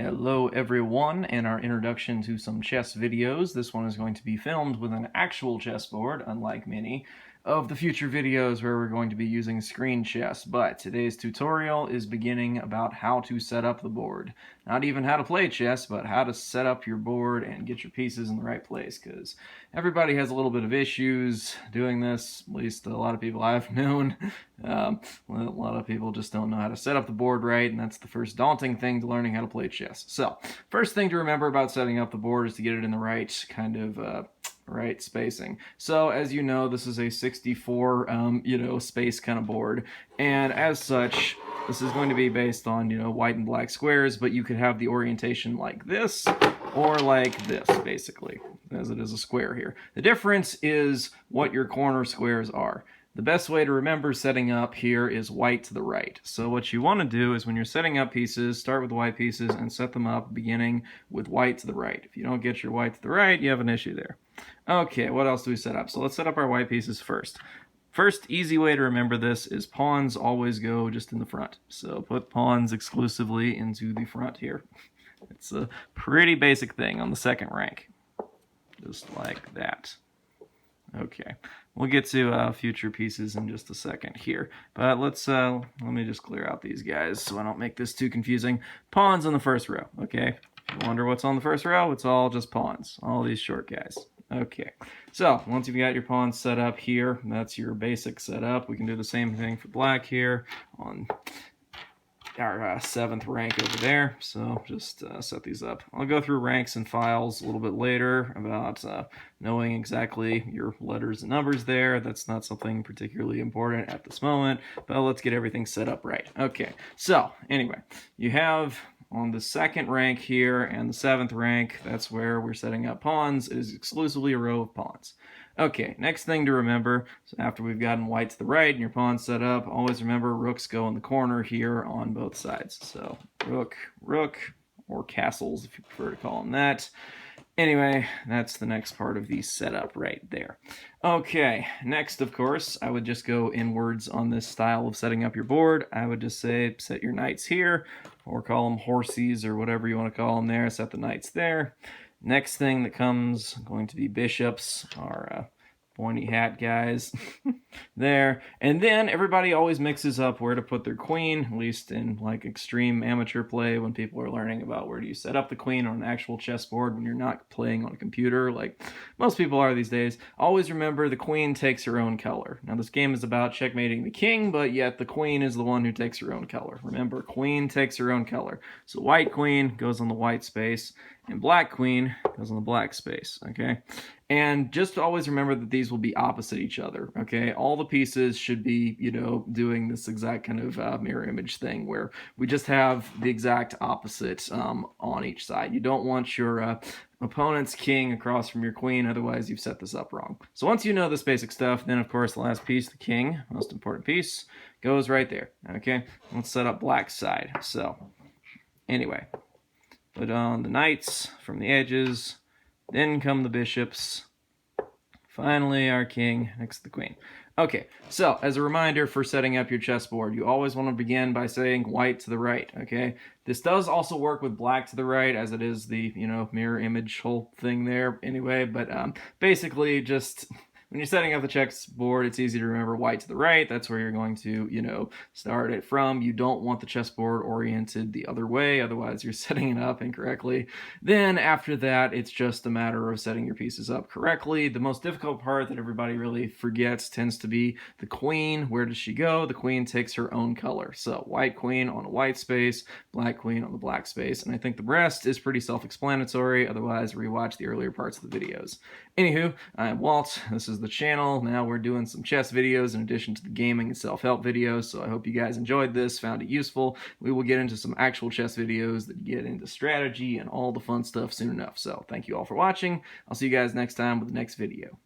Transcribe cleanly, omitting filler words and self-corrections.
Hello everyone, and our introduction to some chess videos. This one is going to be filmed with an actual chessboard, unlike many of the future videos where we're going to be using screen chess. But today's tutorial is beginning about how to set up the board. Not even how to play chess, but how to set up your board and get your pieces in the right place, because everybody has a little bit of issues doing this, at least a lot of people I've known. A lot of people just don't know how to set up the board right, and that's the first daunting thing to learning how to play chess. So, first thing to remember about setting up the board is to get it in the right kind of right spacing. So, as you know, this is a 64 space kind of board, and as such, this is going to be based on, white and black squares, but you could have the orientation like this or like this, basically, as it is a square here. The difference is what your corner squares are. The best way to remember setting up here is white to the right. So what you want to do is when you're setting up pieces, start with the white pieces and set them up beginning with white to the right. If you don't get your white to the right, you have an issue there. Okay, what else do we set up? So let's set up our white pieces first. First easy way to remember this is pawns always go just in the front. So put pawns exclusively into the front here. It's a pretty basic thing on the second rank. Just like that. Okay, we'll get to future pieces in just a second here, but let me just clear out these guys so I don't make this too confusing. Pawns on the first row, okay? If you wonder what's on the first row, it's all just pawns, all these short guys. Okay, so once you've got your pawns set up here, that's your basic setup. We can do the same thing for black here on our 7th rank over there, so just set these up. I'll go through ranks and files a little bit later about knowing exactly your letters and numbers there. That's not something particularly important at this moment, but let's get everything set up right. Okay, so anyway, you have on the 2nd rank here and the 7th rank, that's where we're setting up pawns. It is exclusively a row of pawns. Okay, next thing to remember, so after we've gotten white to the right and your pawns set up, always remember rooks go in the corner here on both sides. So rook, rook, or castles if you prefer to call them that. Anyway, that's the next part of the setup right there. Okay, next, of course, I would just go inwards on this style of setting up your board. I would just say set your knights here, or call them horsies or whatever you want to call them there. Set the knights there. Next thing that comes, going to be bishops, our pointy hat guys there. And then everybody always mixes up where to put their queen, at least in like extreme amateur play when people are learning about where do you set up the queen on an actual chessboard when you're not playing on a computer like most people are these days. Always remember the queen takes her own color. Now this game is about checkmating the king, but yet the queen is the one who takes her own color. Remember, queen takes her own color. So white queen goes on the white space and black queen goes on the black space, okay? And just always remember that these will be opposite each other, okay? All the pieces should be, doing this exact kind of mirror image thing where we just have the exact opposite on each side. You don't want your opponent's king across from your queen, otherwise you've set this up wrong. So once you know this basic stuff, then of course the last piece, the king, most important piece, goes right there, okay? Let's set up black's side. So, anyway, put on the knights from the edges, then come the bishops, finally our king next to the queen. Okay, so as a reminder for setting up your chessboard, you always want to begin by saying white to the right, okay? This does also work with black to the right, as it is the, mirror image whole thing there anyway, but basically just when you're setting up the chessboard, it's easy to remember white to the right. That's where you're going to, start it from. You don't want the chessboard oriented the other way, otherwise you're setting it up incorrectly. Then after that, it's just a matter of setting your pieces up correctly. The most difficult part that everybody really forgets tends to be the queen. Where does she go? The queen takes her own color. So white queen on a white space, black queen on the black space, and I think the rest is pretty self-explanatory. Otherwise, rewatch the earlier parts of the videos. Anywho, I'm Walt. This is the channel. Now we're doing some chess videos in addition to the gaming and self-help videos, so I hope you guys enjoyed this, found it useful. We will get into some actual chess videos that get into strategy and all the fun stuff soon enough. So thank you all for watching. I'll see you guys next time with the next video.